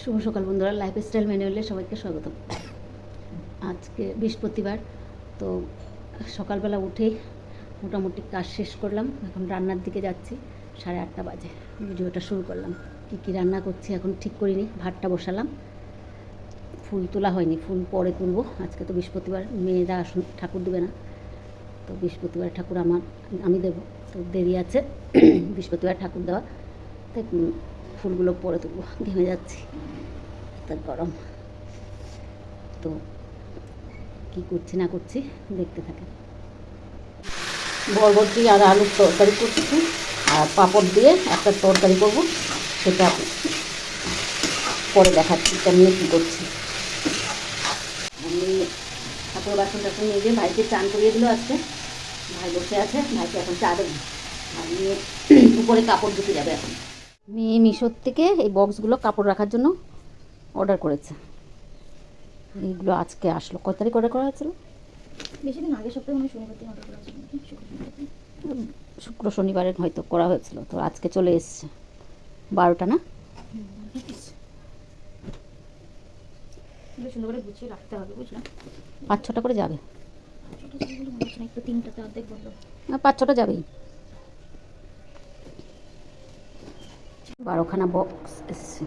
শুভ সকাল বন্ধুরা, লাইফস্টাইল ম্যানুয়ালে সবাইকে স্বাগত। আজকে বৃহস্পতিবার, তো সকালবেলা উঠেই মোটামুটি কাজ শেষ করলাম। এখন রান্নার দিকে যাচ্ছি। 8:30 বাজে ভিডিওটা শুরু করলাম। কী রান্না করছি এখন ঠিক করিনি। ভাতটা বসালাম, ফুল তোলা হয়নি, ফুল পরে তুলবো। আজকে তো বৃহস্পতিবার, মেয়েরা ঠাকুর দেবে না, তো বৃহস্পতিবার ঠাকুর আমি দেবো, তো দেরি আছে বৃহস্পতিবার ঠাকুর দেওয়া, তাই ফুলগুলো পরে তুলবো। ঘেমে যাচ্ছি, তার গরম। তো কী করছি না করছি দেখতে থাকে। বরবটি আর আলুর তরকারি করছি, আর পাঁপড় দিয়ে একটা তরকারি করবো, সেটা পরে দেখাচ্ছি নিয়ে কী করছি। আমি ঠাকুর বাসন টাসন নিয়ে গিয়ে ভাইকে চান করিয়ে দিল। আজকে ভাই বসে আছে, ভাইকে এখন চা দেবো। আর নিয়ে উপরে কাপড় ধুতে যাবে। এখন মেয়ে মিশোর থেকে এই বক্সগুলো কাপড় রাখার জন্য অর্ডার করেছে। এইগুলো আজকে আসলো। কত তারিখ অর্ডার করা হয়েছিল? বেশি দিন আগে, সপ্তাহে মানে শনিবার দিন অর্ডার করা হয়েছিল, শুক্র শনিবারে হয়তো করা হয়েছিল, তো আজকে চলে এসছে। 12টা না? সুন্দর করে গুছিয়ে রাখতে হবে, বুঝলাম। 5-6টা করে যাবে। একটু 3টাতে অর্ধেক বললো, 5-6টা যাবেই। 12খানা বক্স এসছে।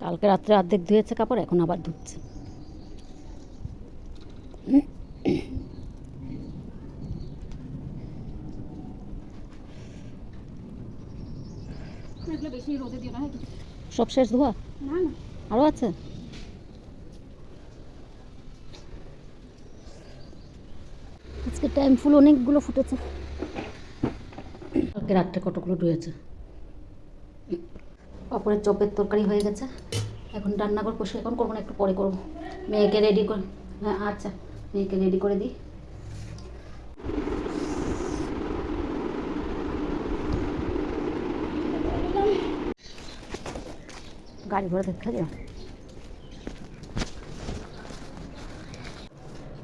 কালকে রাত্রে অর্ধেক ধুয়েছে কাপড়, এখন আবার ধুচ্ছে। বেশি রোদে দিও না। সব শেষ ধোয়া? না না, আরও আছে। আজকে টাইম ফুল অনেকগুলো ফুটেছে। কালকে রাত্রে কতগুলো ধুয়েছে। পাপড়ের চপের তরকারি হয়ে গেছে। এখন রান্নাঘর পরিষ্কার এখন করবো না, একটু পরে করবো। মেয়েকে রেডি করে, হ্যাঁ আচ্ছা, মেয়েকে রেডি করে দিই। গাড়ি ঘোড়া দেখা যায়।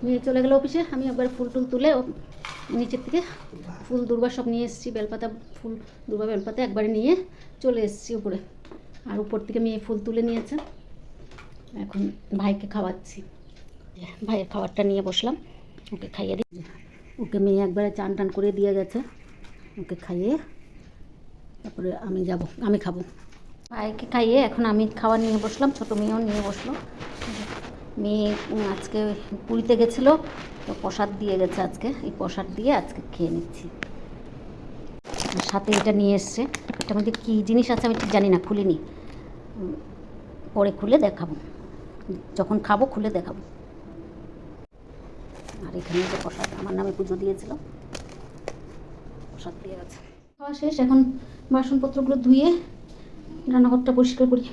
মেয়ে চলে গেল অফিসে। আমি একবার ফুল টুল তুলে নিচের থেকে ফুল দুর্বা সব নিয়ে এসেছি। বেলপাতা ফুল দুর্বা বেলপাতা একবারে নিয়ে চলে এসেছি উপরে। আর উপর থেকে মেয়ে ফুল তুলে নিয়েছে। এখন ভাইকে খাওয়াচ্ছি। ভাইয়ের খাবারটা নিয়ে বসলাম, ওকে খাইয়ে দিই। ওকে মেয়ে একবারে চান টান করে দিয়ে গেছে। ওকে খাইয়ে তারপরে আমি খাবো। ভাইকে খাইয়ে এখন আমি খাবার নিয়ে বসলাম। ছোটো মেয়েও নিয়ে বসলো। মেয়ে আজকে পুরীতে গেছিলো, তো প্রসাদ দিয়ে গেছে আজকে। এই প্রসাদ দিয়ে আজকে খেয়ে নিচ্ছি। সাথে এটা নিয়ে এসছে। এটার মধ্যে কী জিনিস আছে আমি ঠিক জানি না, খুলিনি। পরে খুলে দেখাবো, যখন খাবো খুলে দেখাবো। আর এখানে যে প্রসাদ আমার নামে পুজো দিয়েছিল, প্রসাদ দিয়ে গেছে। খাওয়া শেষ। এখন বাসনপত্রগুলো ধুয়ে রান্নাঘরটা পরিষ্কার করি।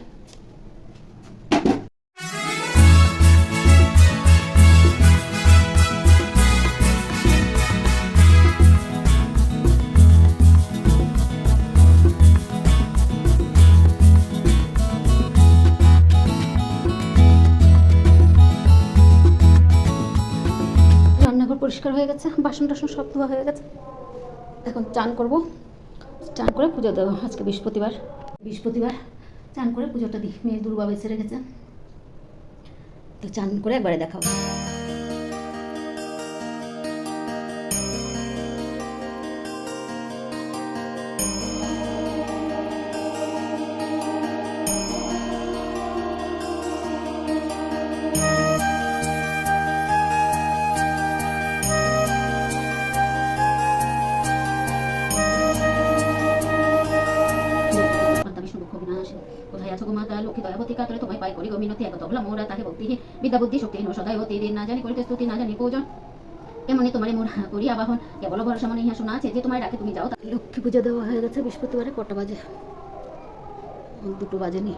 রান্নাঘর পরিষ্কার হয়ে গেছে, বাসন টাসন সব ধোয়া হয়ে গেছে। এখন চান করব, চান করে পুজো দেবো। আজকে বৃহস্পতিবার চান করে পুজোটা দিই। মেয়ে দুর্বা বেছে রেখেছে, তো চান করে একবারে দেখাবো। কোথায় আছো গো মাতা লক্ষ্মী দয়াবতী, কাতরে তোমায় পাই করি গো মিনতি। একত বলা মোরা তাহে ভক্তি বিদ্যা বুদ্ধি শক্তি সদায় হতে দিন না জানি করিতে স্তুতি না জানি পূজন। এমনি তোমার মোর করি আবাহন, কেবল ভরসা মনে ইহা শোনা আছে যে তোমায় ডাকে তুমি যাও। লক্ষ্মী পূজা দেওয়া হয়ে গেছে বৃহস্পতিবারে। কটা বাজে? 2 বাজেনি।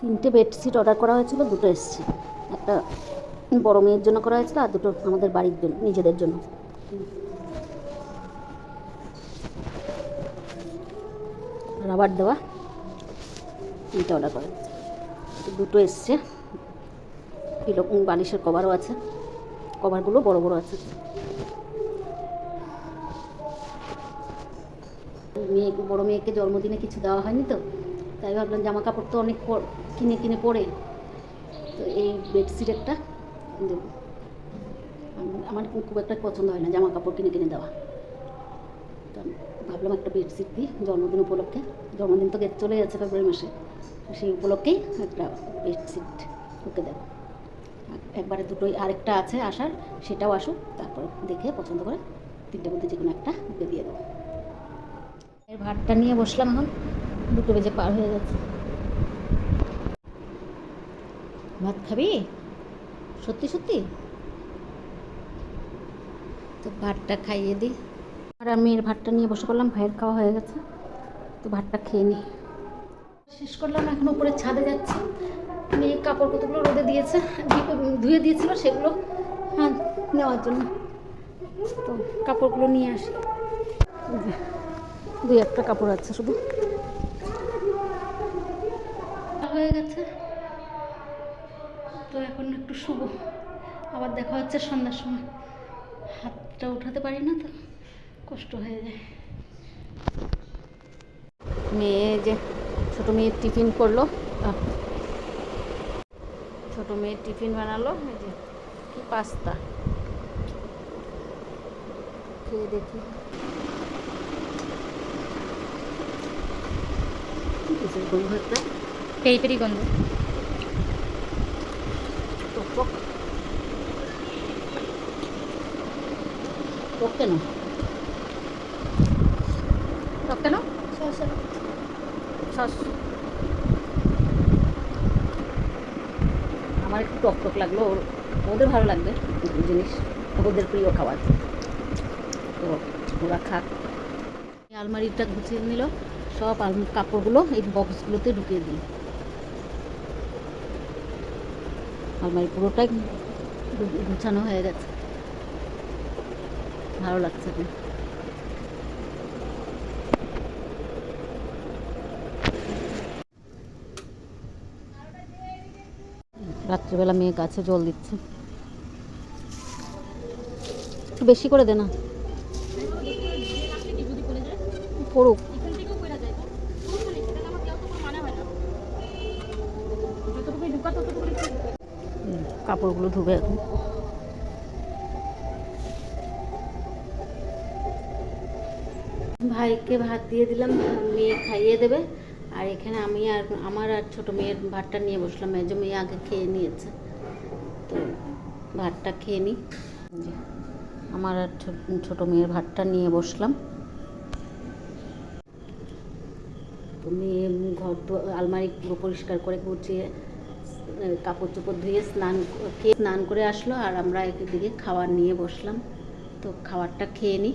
3টে বেডশিট অর্ডার করা হয়েছিল, 2টো এসছে। একটা বড় মেয়ের জন্য করা হয়েছিল, আর 2টো আমাদের বাড়ির জন্য, নিজেদের জন্য। রাবার দেওয়া 3টে অর্ডার করা হয়েছে, 2টো এসছে। পিলো বালিশের কভারও আছে, কভারগুলো বড় বড় আছে। বড়ো মেয়েকে জন্মদিনে কিছু দেওয়া হয়নি তো, তাই ভাবলাম জামা কাপড় তো অনেক কিনে কিনে পরে, তো এই বেডশিট একটা দেবো। আমার খুব একটা পছন্দ হয় না জামা কাপড় কিনে কিনে দেওয়া, তো ভাবলাম একটা বেডশিট দিই জন্মদিন উপলক্ষে। জন্মদিন তো চলে যাচ্ছে ফেব্রুয়ারি মাসে, সেই উপলক্ষেই একটা বেডশিট ওকে দেবো। একবারে দুটোই, আরেকটা আছে আসার, সেটাও আসুক, তারপর দেখে পছন্দ করে 3টের মধ্যে যে কোনো একটা ওকে দিয়ে দেবো। এর ভাতটা নিয়ে বসলাম, এখন 2 বেজে পার হয়ে যাচ্ছে। ভাত খাবি সত্যি সত্যি? তো ভাতটা খাইয়ে দিই। আর আমি এর ভাতটা নিয়ে বসে পড়লাম, ভাইয়ের খাওয়া হয়ে গেছে, তো ভাতটা খেয়ে নিই। শেষ করলাম, এখন উপরে ছাদে যাচ্ছি। মেয়ে কাপড় কতগুলো রোদে দিয়েছে, ধুয়ে দিয়েছিল, সেগুলো হ্যাঁ নেওয়ার জন্য, তো কাপড়গুলো নিয়ে আসি। 2-1টা কাপড় আছে শুধু। হয়ে গেছে, তো এখন একটু শুবো, আবার দেখা হচ্ছে সন্ধ্যার সময়। হাতটা উঠাতে পারি না তো, কষ্ট হয়ে যায়। মেয়ে যে ছোটো মেয়ের টিফিন করলো, ছোটো মেয়ের টিফিন বানালো, এই যে কি পাস্তা, খেয়ে দেখি গন্ধটা, পেরি পেরি গন্ধ। টক টক কেন? টক কেন? সস আমার একটু টক টক লাগলো, ওদের ভালো লাগবে জিনিস, ওদের প্রিয় খাবার, তো ওরা খাক। আলমারিটা গুছিয়ে নিল, সব কাপড়গুলো এই বক্সগুলোতে ঢুকিয়ে দিই। আলমারি পুরোটাই গুছানো হয়ে গেছে, ভালো লাগছে এখন। রাত্রিবেলা মেয়ে গাছে জল দিচ্ছে, একটু বেশি করে দে না, পড়ুক। কাপড়গুলো ধুবে এখন। ভাইকে ভাত দিয়ে দিলাম, মেয়ে খাইয়ে দেবে, আর এখানে আমি আর আমার আর ছোটো মেয়ের ভাতটা নিয়ে বসলাম। মেজো মেয়ে আগে খেয়ে নিয়েছে, তো ভাতটা খেয়ে নিই। আমার আর ছোটো মেয়ের ভাতটা নিয়ে বসলাম। তো মেয়ে ঘর আলমারি পুরো পরিষ্কার করে গুছিয়ে কাপড় চোপড় ধুয়ে স্নান করে আসলো, আর আমরা একদিকে খাবার নিয়ে বসলাম। তো খাবারটা খেয়ে নিই।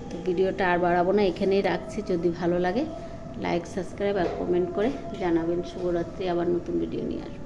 তো ভিডিওটা আর বাড়াবো না, এখানেই রাখছি। যদি ভালো লাগে লাইক, সাবস্ক্রাইব আর কমেন্ট করে জানাবেন। শুভরাত্রি, আবার নতুন ভিডিও নিয়ে আসবো।